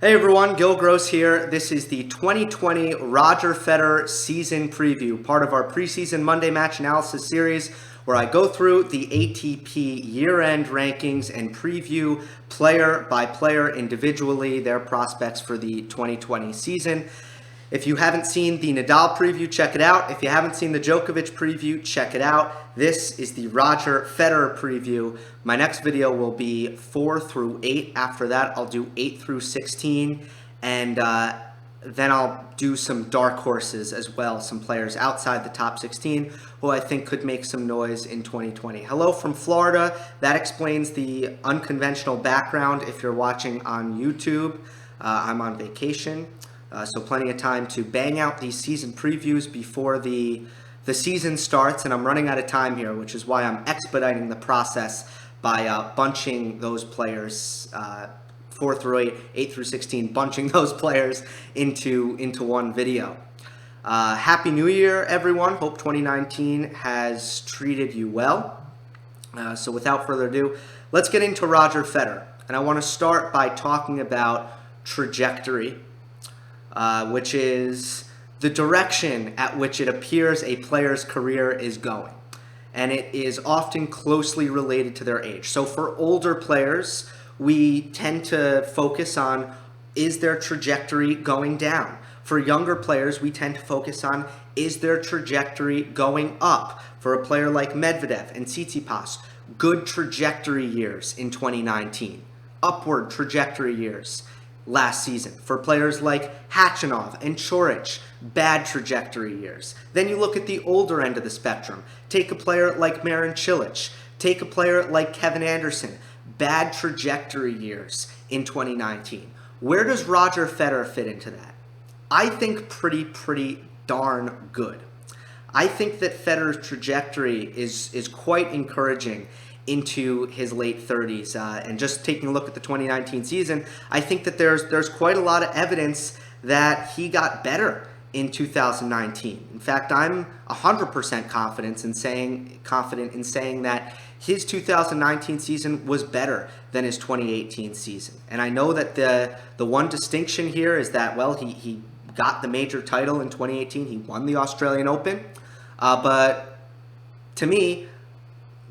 Hey everyone, Gill here. This is the 2020 Roger Federer season preview, part of our preseason Monday match analysis series where I go through the ATP year-end rankings and preview player by player individually their prospects for the 2020 season. If you haven't seen the Nadal preview, check it out. If you haven't seen the Djokovic preview, check it out. This is the Roger Federer preview. My next video will be 4 through 8. After that, I'll do 8 through 16. And then I'll do some dark horses as well, some players outside the top 16 who I think could make some noise in 2020. Hello from Florida. That explains the unconventional background if you're watching on YouTube. I'm on vacation. So plenty of time to bang out these season previews before the season starts, and I'm running out of time here, which is why I'm expediting the process by bunching those players 4 through 8, 8 through 16, bunching those players into one video. Happy New Year, everyone. Hope 2019 has treated you well. So without further ado, let's get into Roger Federer. And I want to start by talking about trajectory. Which is the direction at which it appears a player's career is going. And it is often closely related to their age. So for older players, we tend to focus on, is their trajectory going down? For younger players, we tend to focus on, is their trajectory going up? For a player like Medvedev and Tsitsipas, good trajectory years in 2019, upward trajectory years last season. For players like Khachanov and Coric, bad trajectory years. Then you look at the older end of the spectrum. Take a player like Marin Cilic. Take a player like Kevin Anderson. Bad trajectory years in 2019. Where does Roger Federer fit into that? I think pretty darn good. I think that Federer's trajectory is quite encouraging into his late 30s. And just taking a look at the 2019 season, I think that there's quite a lot of evidence that he got better in 2019. In fact, I'm 100% confident in saying that his 2019 season was better than his 2018 season. And I know that the one distinction here is that, well, he got the major title in 2018. He won the Australian Open. But to me,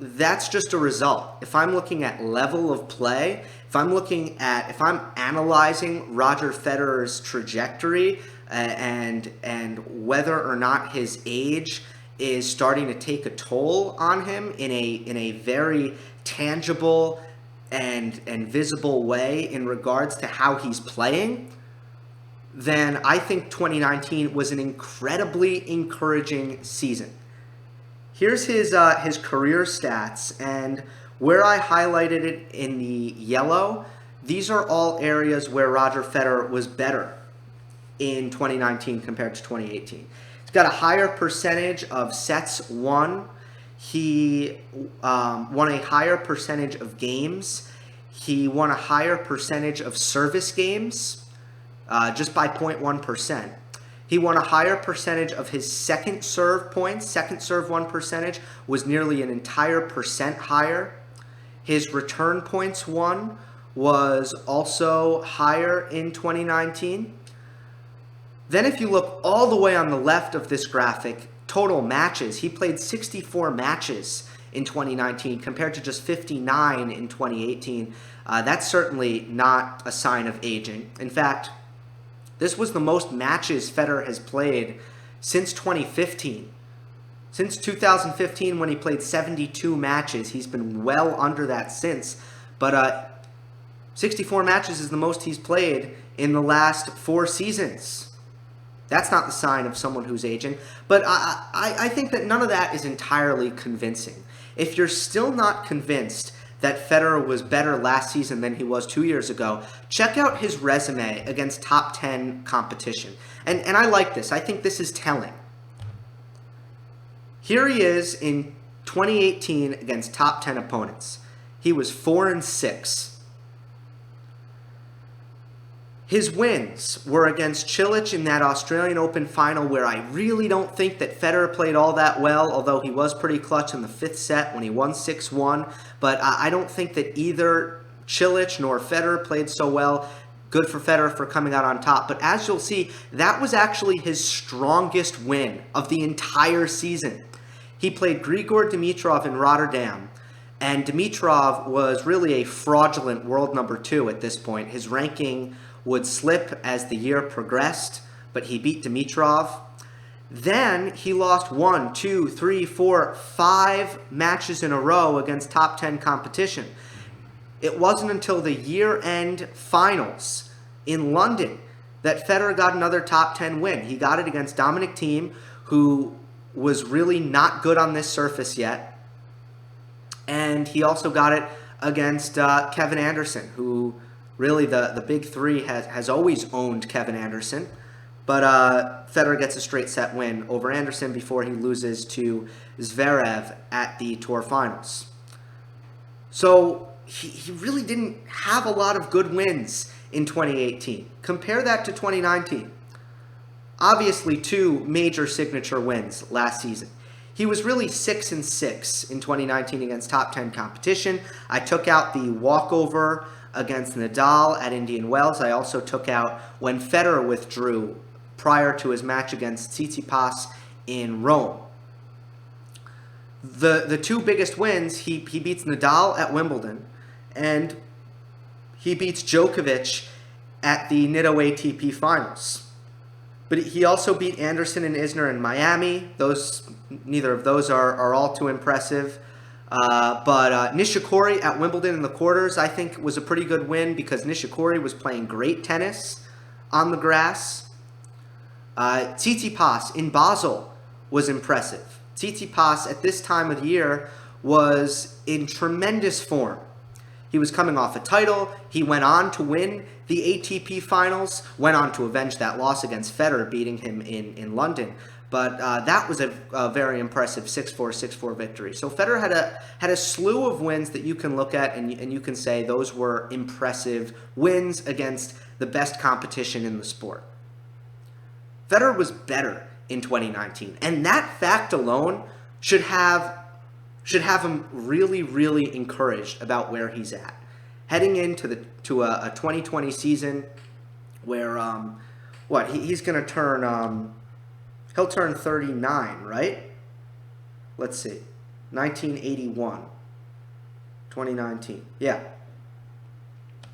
that's just a result. If I'm looking at level of play, if I'm analyzing Roger Federer's trajectory and whether or not his age is starting to take a toll on him in a very tangible and visible way in regards to how he's playing, then I think 2019 was an incredibly encouraging season. Here's his career stats, and where I highlighted it in the yellow, these are all areas where Roger Federer was better in 2019 compared to 2018. He's got a higher percentage of sets won. He won a higher percentage of games. He won a higher percentage of service games, just by 0.1%. He won a higher percentage of his second serve points. Second serve won percentage was nearly an entire percent higher. His return points won was also higher in 2019. Then if you look all the way on the left of this graphic, total matches, he played 64 matches in 2019 compared to just 59 in 2018. That's certainly not a sign of aging. In fact, this was the most matches Federer has played since 2015. Since 2015, when he played 72 matches, he's been well under that since. But 64 matches is the most he's played in the last 4 seasons. That's not the sign of someone who's aging. But I think that none of that is entirely convincing. If you're still not convinced that Federer was better last season than he was 2 years ago, check out his resume against top 10 competition. And I like this. I think this is telling. Here he is in 2018 against top 10 opponents. He was 4-6. His wins were against Cilic in that Australian Open final where I really don't think that Federer played all that well, although he was pretty clutch in the 5th set when he won 6-1. But I don't think that either Cilic nor Federer played so well. Good for Federer for coming out on top. But as you'll see, that was actually his strongest win of the entire season. He played Grigor Dimitrov in Rotterdam, and Dimitrov was really a fraudulent world number 2 at this point. His ranking would slip as the year progressed, but he beat Dimitrov. Then he lost 1, 2, 3, 4, 5 matches in a row against top 10 competition. It wasn't until the year-end finals in London that Federer got another top 10 win. He got it against Dominic Thiem, who was really not good on this surface yet. And he also got it against Kevin Anderson, who really the big three has always owned Kevin Anderson. But Federer gets a straight set win over Anderson before he loses to Zverev at the Tour Finals. So he really didn't have a lot of good wins in 2018. Compare that to 2019. Obviously, 2 major signature wins last season. He was really 6-6 in 2019 against top 10 competition. I took out the walkover against Nadal at Indian Wells. I also took out when Federer withdrew prior to his match against Tsitsipas in Rome. The 2 biggest wins, he beats Nadal at Wimbledon, and he beats Djokovic at the Nitto ATP Finals. But he also beat Anderson and Isner in Miami. Neither of those are all too impressive. But Nishikori at Wimbledon in the quarters, I think, was a pretty good win because Nishikori was playing great tennis on the grass. Tsitsipas in Basel was impressive. Tsitsipas at this time of the year was in tremendous form. He was coming off a title. He went on to win the ATP Finals, went on to avenge that loss against Federer, beating him in London. But that was a very impressive 6-4, 6-4 victory. So Federer had a slew of wins that you can look at and you can say those were impressive wins against the best competition in the sport. Federer was better in 2019, and that fact alone should have him really, really encouraged about where he's at. Heading into a 2020 season where, he's going to turn, he'll turn 39, right? Let's see, 1981, 2019, yeah.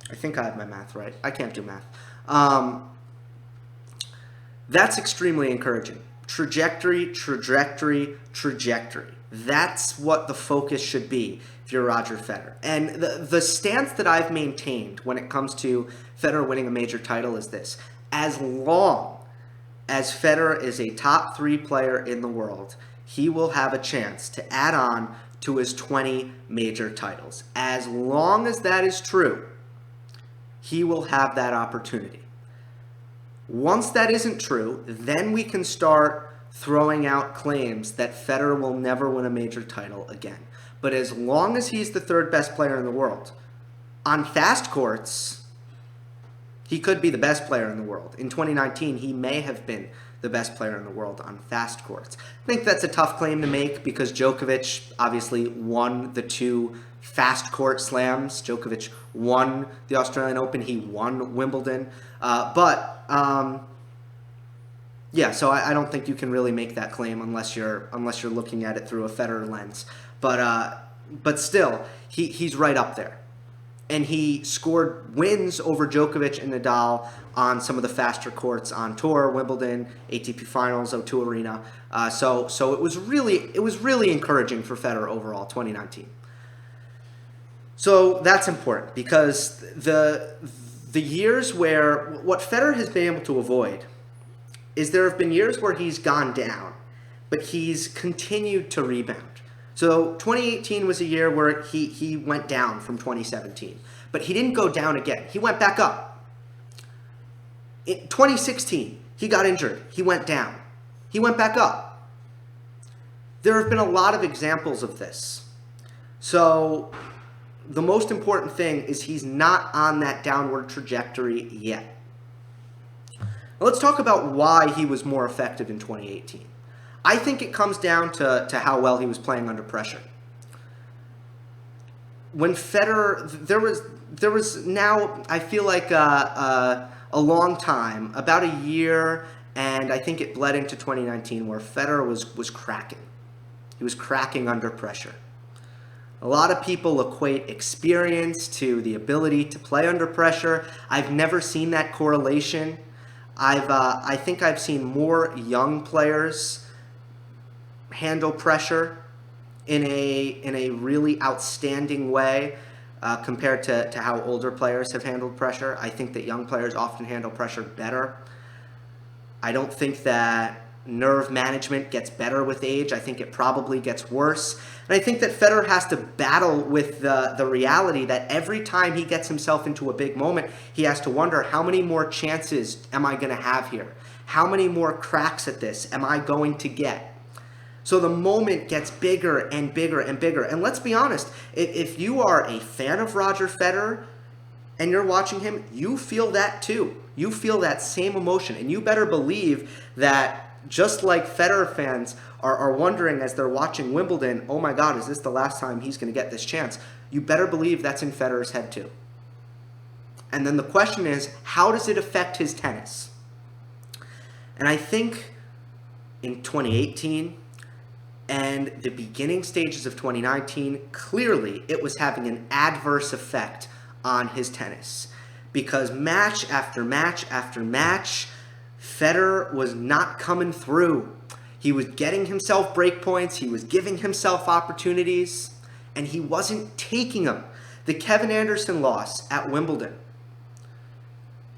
I think I have my math right. I can't do math. That's extremely encouraging. Trajectory. That's what the focus should be if you're Roger Federer. And the stance that I've maintained when it comes to Federer winning a major title is this. As long as Federer is a top 3 player in the world, he will have a chance to add on to his 20 major titles. As long as that is true, he will have that opportunity. Once that isn't true, then we can start throwing out claims that Federer will never win a major title again. But as long as he's the 3rd best player in the world, on fast courts, he could be the best player in the world. In 2019, he may have been the best player in the world on fast courts. I think that's a tough claim to make because Djokovic obviously won the 2 fast court slams. Djokovic won the Australian Open. He won Wimbledon. So I don't think you can really make that claim unless you're looking at it through a Federer lens. But still, he's right up there. And he scored wins over Djokovic and Nadal on some of the faster courts on tour, Wimbledon, ATP Finals, O2 Arena. So it was really encouraging for Federer overall, 2019. So that's important because the years where what Federer has been able to avoid is there have been years where he's gone down, but he's continued to rebound. So 2018 was a year where he went down from 2017, but he didn't go down again. He went back up. In 2016, he got injured. He went down. He went back up. There have been a lot of examples of this. So the most important thing is he's not on that downward trajectory yet. Now let's talk about why he was more effective in 2018. I think it comes down to how well he was playing under pressure. when Federer, there was now, I feel like a long time, about a year, and I think it bled into 2019, where Federer was cracking. He was cracking under pressure. A lot of people equate experience to the ability to play under pressure. I've never seen that correlation. I think I've seen more young players handle pressure in a really outstanding way compared to how older players have handled pressure. I think that young players often handle pressure better. I don't think that nerve management gets better with age. I think it probably gets worse. And I think that Federer has to battle with the reality that every time he gets himself into a big moment, he has to wonder, how many more chances am I going to have here? How many more cracks at this am I going to get? So the moment gets bigger and bigger and bigger. And let's be honest, if you are a fan of Roger Federer and you're watching him, you feel that too. You feel that same emotion. And you better believe that just like Federer fans are wondering as they're watching Wimbledon, oh my God, is this the last time he's going to get this chance? You better believe that's in Federer's head too. And then the question is, how does it affect his tennis? And I think in 2018 and the beginning stages of 2019, clearly it was having an adverse effect on his tennis. Because match after match after match, Federer was not coming through. He was getting himself break points, he was giving himself opportunities, and he wasn't taking them. The Kevin Anderson loss at Wimbledon,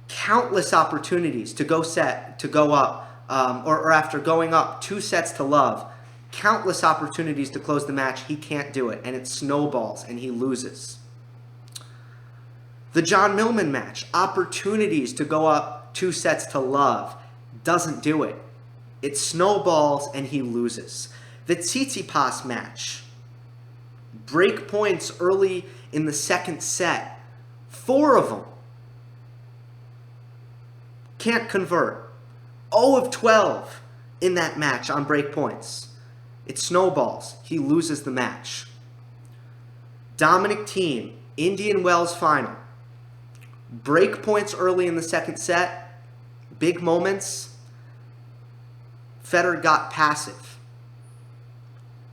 countless opportunities to go up, or after going up 2-0, countless opportunities to close the match. He can't do it, and it snowballs, and he loses. The John Millman match, opportunities to go up 2-0, doesn't do it. It snowballs, and he loses. The Tsitsipas match, break points early in the second set, 4 of them. Can't convert. 0 of 12 in that match on break points. It snowballs. He loses the match. Dominic Thiem, Indian Wells final. Break points early in the second set. Big moments. Federer got passive.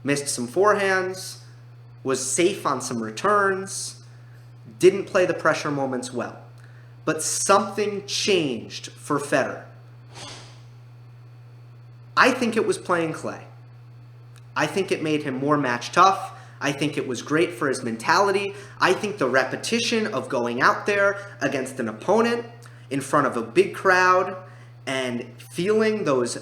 Missed some forehands. Was safe on some returns. Didn't play the pressure moments well. But something changed for Federer. I think it was playing clay. I think it made him more match tough. I think it was great for his mentality. I think the repetition of going out there against an opponent in front of a big crowd and feeling those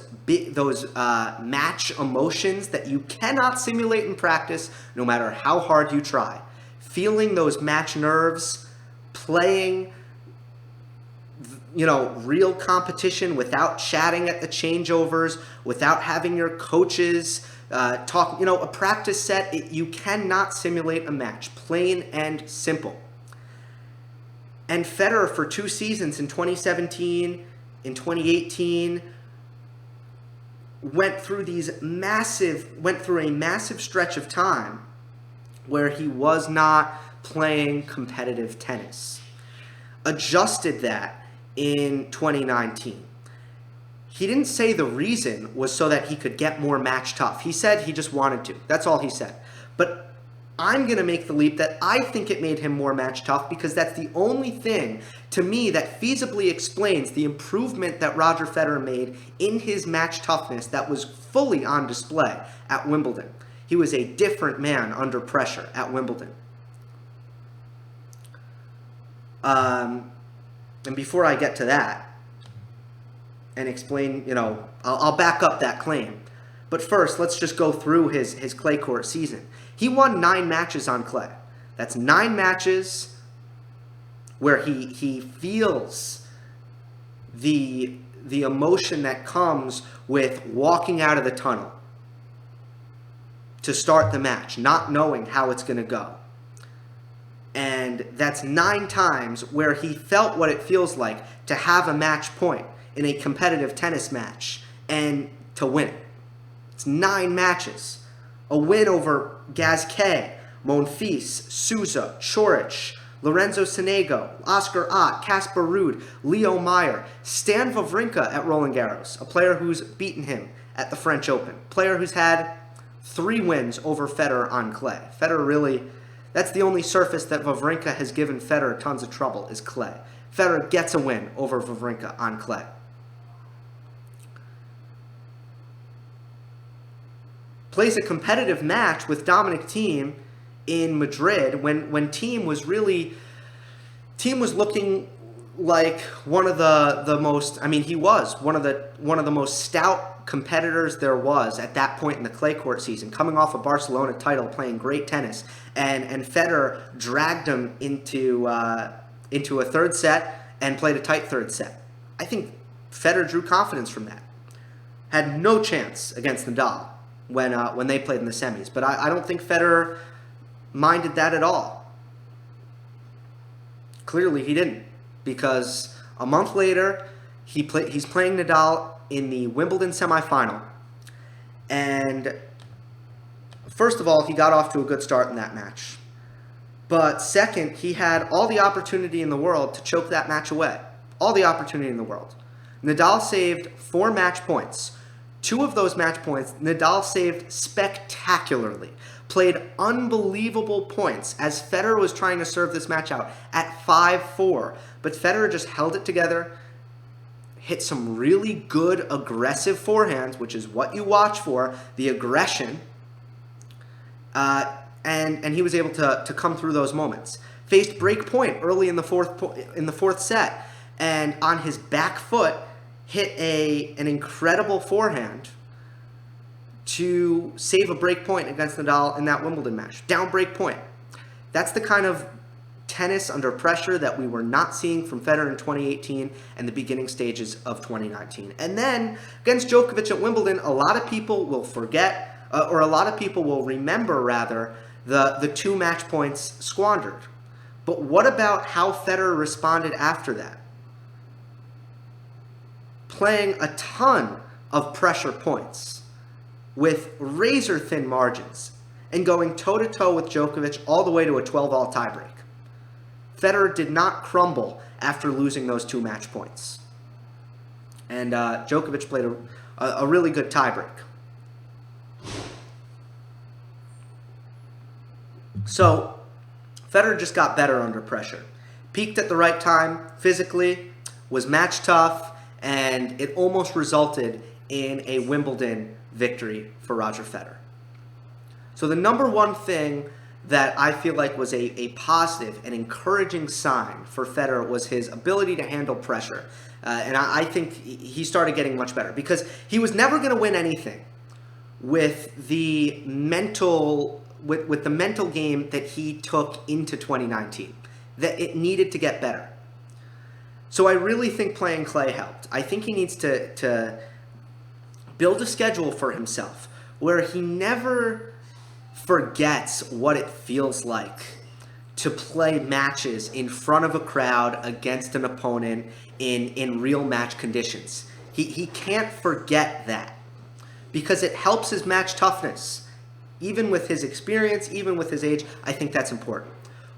match emotions that you cannot simulate in practice no matter how hard you try. Feeling those match nerves, playing real competition without chatting at the changeovers, without having your coaches talk, a practice set, you cannot simulate a match, plain and simple. And Federer for 2 seasons in 2017, in 2018, went through a massive stretch of time where he was not playing competitive tennis. Adjusted that in 2019. He didn't say the reason was so that he could get more match tough. He said he just wanted to. That's all he said. But I'm going to make the leap that I think it made him more match tough because that's the only thing to me that feasibly explains the improvement that Roger Federer made in his match toughness that was fully on display at Wimbledon. He was a different man under pressure at Wimbledon. And before I get to that and explain, I'll back up that claim. But first, let's just go through his clay court season. He won 9 matches on clay. That's 9 matches where he feels the emotion that comes with walking out of the tunnel to start the match, not knowing how it's going to go. And that's 9 times where he felt what it feels like to have a match point in a competitive tennis match and to win it. It's 9 matches. A win over Gasquet, Monfils, Souza, Coric, Lorenzo Sonego, Oscar Ott, Casper Ruud, Leo Meyer, Stan Wawrinka at Roland Garros, a player who's beaten him at the French Open, player who's had 3 wins over Federer on clay. Federer really, that's the only surface that Wawrinka has given Federer tons of trouble is clay. Federer gets a win over Wawrinka on clay. Plays a competitive match with Dominic Thiem in Madrid when Thiem was looking like one of the most, I mean, he was one of the most stout competitors there was at that point in the clay court season, coming off a Barcelona title, playing great tennis, and Federer dragged him into a third set and played a tight third set. I think Federer drew confidence from that. Had no chance against Nadal when they played in the semis, but I don't think Federer minded that at all. Clearly he didn't, because a month later he's playing Nadal in the Wimbledon semifinal, and first of all, he got off to a good start in that match, but second, he had all the opportunity in the world to choke that match away. All the opportunity in the world. Nadal saved 4 match points. 2 of those match points Nadal saved spectacularly. Played unbelievable points as Federer was trying to serve this match out at 5-4. But Federer just held it together, hit some really good aggressive forehands, which is what you watch for, the aggression, and he was able to come through those moments. Faced break point early in the fourth set, and on his back foot hit an incredible forehand to save a break point against Nadal in that Wimbledon match. Down break point. That's the kind of tennis under pressure that we were not seeing from Federer in 2018 and the beginning stages of 2019. And then against Djokovic at Wimbledon, a lot of people will forget, or a lot of people will remember rather, the 2 match points squandered. But what about how Federer responded after that? Playing a ton of pressure points with razor-thin margins and going toe-to-toe with Djokovic all the way to a 12-all tiebreak. Federer did not crumble after losing those 2 match points. And Djokovic played a really good tiebreak. So Federer just got better under pressure. Peaked at the right time physically, was match tough, and it almost resulted in a Wimbledon victory for Roger Federer. So the number one thing that I feel like was a positive and encouraging sign for Federer was his ability to handle pressure. And I think he started getting much better, because he was never going to win anything with the mental game that he took into 2019, that it needed to get better. So I really think playing clay helped. I think he needs to build a schedule for himself where he never forgets what it feels like to play matches in front of a crowd against an opponent in real match conditions. He can't forget that, because it helps his match toughness. Even with his experience, even with his age, I think that's important.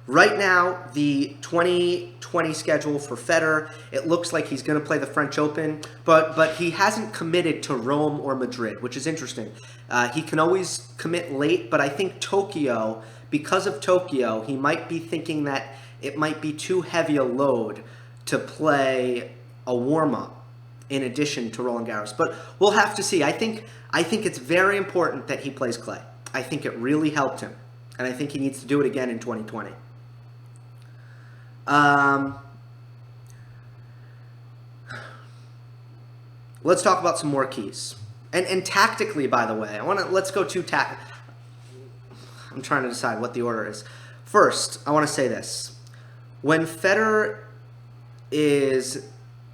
Right now, the 2020 schedule for Federer, it looks like he's going to play the French Open, but he hasn't committed to Rome or Madrid, which is interesting. He can always commit late, but I think Tokyo, because of Tokyo, he might be thinking that it might be too heavy a load to play a warm-up in addition to Roland Garros. But we'll have to see. I think it's very important that he plays clay. I think it really helped him, and I think he needs to do it again in 2020. Let's talk about some more keys. And tactically, by the way, let's go to I'm trying to decide what the order is. First, I want to say this. When Federer is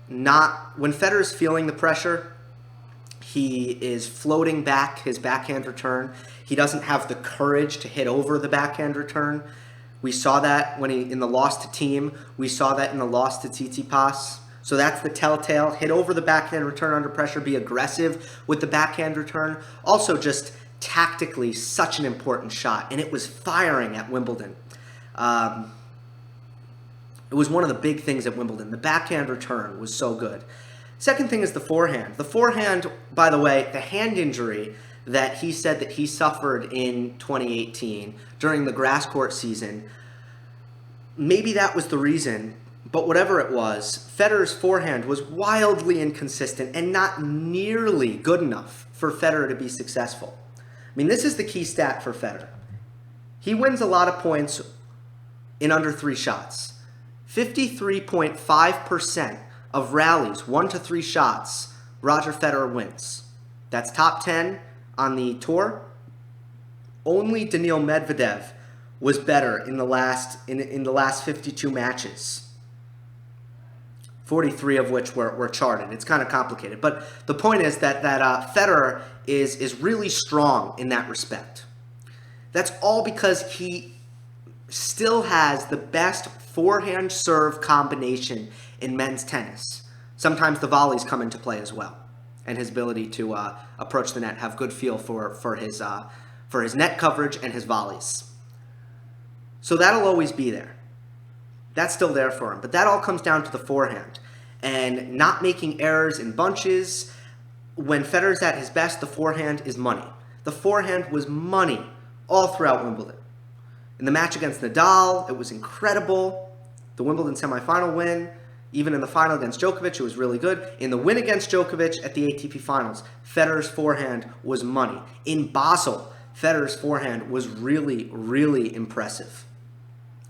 feeling the pressure, he is floating back his backhand return. He doesn't have the courage to hit over the backhand return. We saw that in the loss to Thiem. We saw that in the loss to Tsitsipas. So that's the telltale. Hit over the backhand return under pressure. Be aggressive with the backhand return. Also, just tactically such an important shot, and it was firing at Wimbledon. It was one of the big things at Wimbledon. The backhand return was so good. Second thing is the forehand. The forehand, by the way, the hand injury that he said that he suffered in 2018 during the grass court season, maybe that was the reason, but whatever it was, Federer's forehand was wildly inconsistent and not nearly good enough for Federer to be successful. I mean, this is the key stat for Federer. He wins a lot of points in under 3 shots. 53.5% of rallies, 1 to 3 shots, Roger Federer wins. That's top 10 on the tour. Only Daniil Medvedev was better in the last 52 matches. 43 of which were charted. It's kind of complicated. But the point is that Federer is really strong in that respect. That's all because he still has the best forehand serve combination in men's tennis. Sometimes the volleys come into play as well, and his ability to approach the net, have good feel for his net coverage and his volleys. So that'll always be there. That's still there for him. But that all comes down to the forehand and not making errors in bunches. When Federer's at his best, the forehand is money. The forehand was money all throughout Wimbledon. In the match against Nadal, it was incredible. The Wimbledon semifinal win, even in the final against Djokovic, it was really good. In the win against Djokovic at the ATP Finals, Federer's forehand was money. In Basel, Federer's forehand was really, really impressive.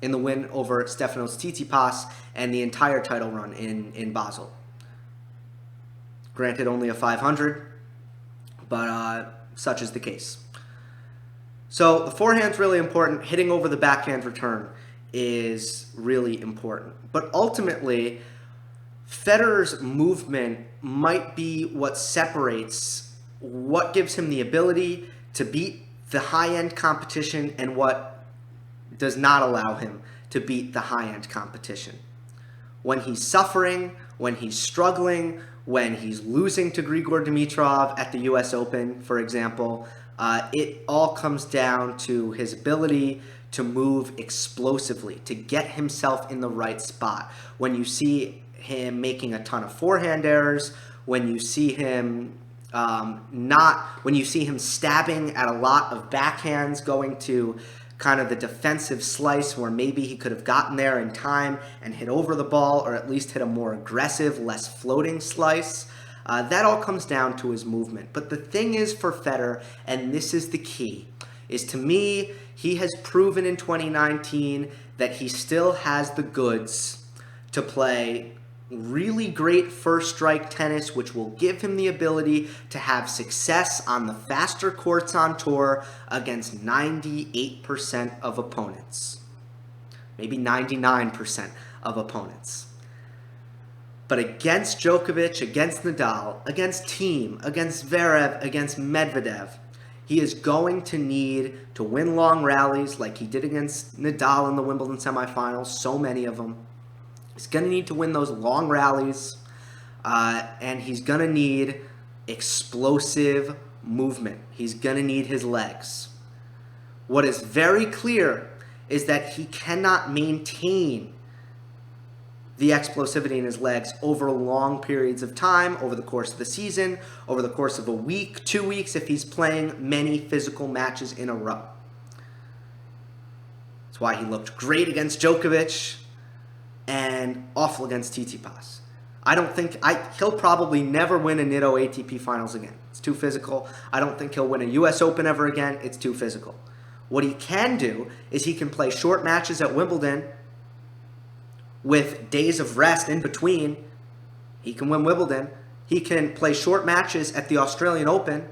In the win over Stefanos Tsitsipas and the entire title run in Basel. Granted, only a 500, but such is the case. So the forehand's really important. Hitting over the backhand return is really important. But ultimately, Federer's movement might be what separates what gives him the ability to beat the high-end competition and what does not allow him to beat the high-end competition. When he's suffering, when he's struggling, when he's losing to Grigor Dimitrov at the US Open, for example, it all comes down to his ability to move explosively, to get himself in the right spot. When you see him making a ton of forehand errors, when you see him stabbing at a lot of backhands, going to kind of the defensive slice where maybe he could have gotten there in time and hit over the ball, or at least hit a more aggressive, less floating slice. That all comes down to his movement. But the thing is for Federer, and this is the key, is to me, he has proven in 2019 that he still has the goods to play really great first strike tennis, which will give him the ability to have success on the faster courts on tour against 98% of opponents. Maybe 99% of opponents. But against Djokovic, against Nadal, against Thiem, against Zverev, against Medvedev, he is going to need to win long rallies like he did against Nadal in the Wimbledon semifinals, so many of them. He's going to need to win those long rallies, and he's going to need explosive movement. He's going to need his legs. What is very clear is that he cannot maintain the explosivity in his legs over long periods of time, over the course of the season, over the course of a week, 2 weeks, if he's playing many physical matches in a row. That's why he looked great against Djokovic and awful against Tsitsipas. He'll probably never win a Nitto ATP Finals again. It's too physical. I don't think he'll win a US Open ever again. It's too physical. What he can do is he can play short matches at Wimbledon with days of rest in between. He can win Wimbledon. He can play short matches at the Australian Open,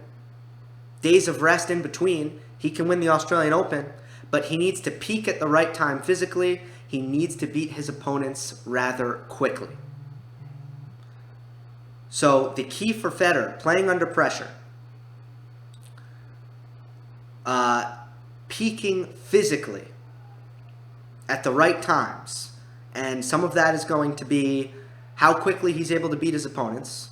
days of rest in between. He can win the Australian Open, but he needs to peak at the right time physically. He needs to beat his opponents rather quickly. So the key for Federer, playing under pressure, peaking physically at the right times, and some of that is going to be how quickly he's able to beat his opponents.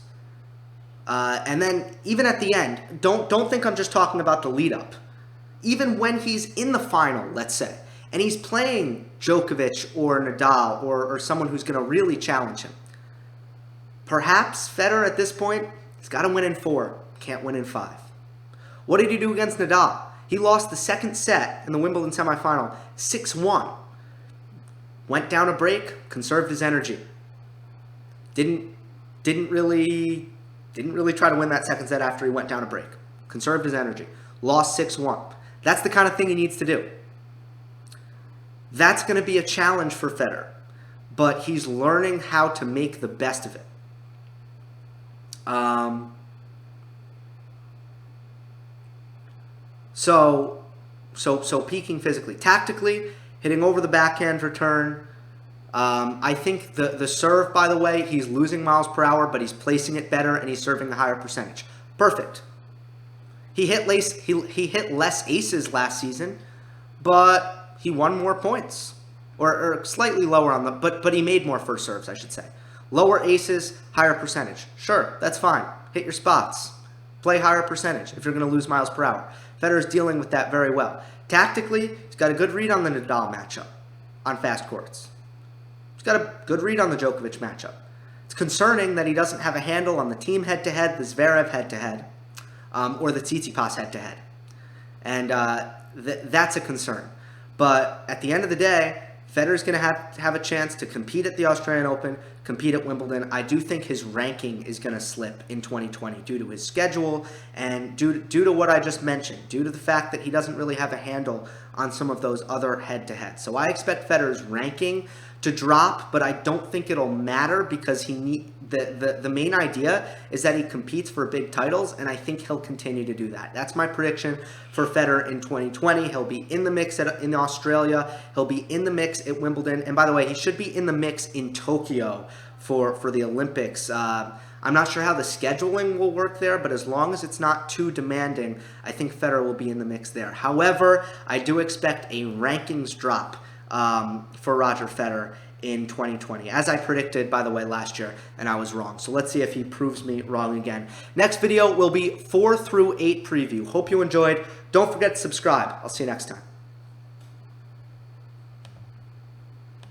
And then even at the end, don't think I'm just talking about the lead up. Even when he's in the final, let's say, and he's playing Djokovic or Nadal or someone who's going to really challenge him, perhaps Federer at this point, he's got to win in 4, can't win in 5. What did he do against Nadal? He lost the second set in the Wimbledon semifinal 6-1. Went down a break, conserved his energy. Didn't really try to win that second set after he went down a break. Conserved his energy. Lost 6-1. That's the kind of thing he needs to do. That's going to be a challenge for Federer, but he's learning how to make the best of it. So peaking physically. Tactically, hitting over the backhand return. I think the serve, by the way, he's losing miles per hour, but he's placing it better and he's serving a higher percentage. Perfect. He hit less aces last season, but he won more points. Or slightly lower on the, but he made more first serves, I should say. Lower aces, higher percentage. Sure, that's fine. Hit your spots. Play higher percentage if you're going to lose miles per hour. Federer's dealing with that very well. Tactically, he's got a good read on the Nadal matchup on fast courts. He's got a good read on the Djokovic matchup. It's concerning that he doesn't have a handle on the team head-to-head, the Zverev head-to-head, or the Tsitsipas head-to-head. And that's a concern. But at the end of the day, Federer's going to have a chance to compete at the Australian Open, compete at Wimbledon. I do think his ranking is going to slip in 2020 due to his schedule and due to what I just mentioned, due to the fact that he doesn't really have a handle on some of those other head-to-heads. So I expect Federer's ranking to drop, but I don't think it'll matter because the main idea is that he competes for big titles, and I think he'll continue to do that. That's my prediction for Federer in 2020. He'll be in the mix in Australia. He'll be in the mix at Wimbledon. And by the way, he should be in the mix in Tokyo for the Olympics. I'm not sure how the scheduling will work there, but as long as it's not too demanding, I think Federer will be in the mix there. However, I do expect a rankings drop for Roger Federer in 2020, as I predicted, by the way, last year, and I was wrong. So let's see if he proves me wrong again. Next video will be 4 through 8 preview. Hope you enjoyed. Don't forget to subscribe. I'll see you next time.